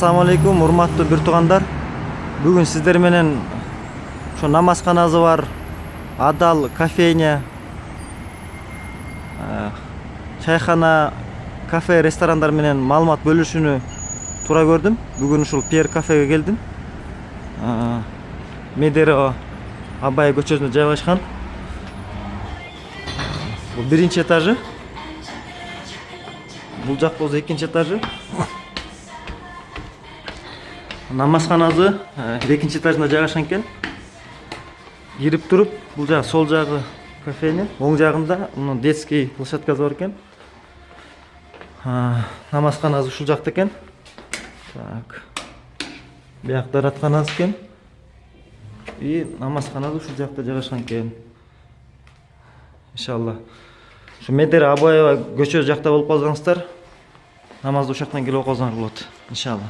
Assalamu алейкум, урматтуу бир туугандар. Бүгүн сиздер менен ошо намазканасы бар Адал кофейня, чайхана, кафе, ресторандар менен маалымат бөлүшүүнү туура көрдүм. Бүгүн ушул Пьер кафеге келдим. Медеро Абай көчөсүндө жайгашкан. Бул биринчи этажы. Бул жак болсо экинчи этажы. Намазканасы экинчи этажында жайгашкан экен. Кирип туруп, бул жагы сол жагы кофейня, оң жагында мына детский площадкасы бар экен. Намазканасы ушул жакта экен. Так. Биякта ратханасы экен. И намазканасы ушул жакта жайгашкан экен. Иншалла. Ушу Медеро Абаева көчө жакта болуп калсаңыздар, намазды ушактан келип окусаңар болот. Иншалла.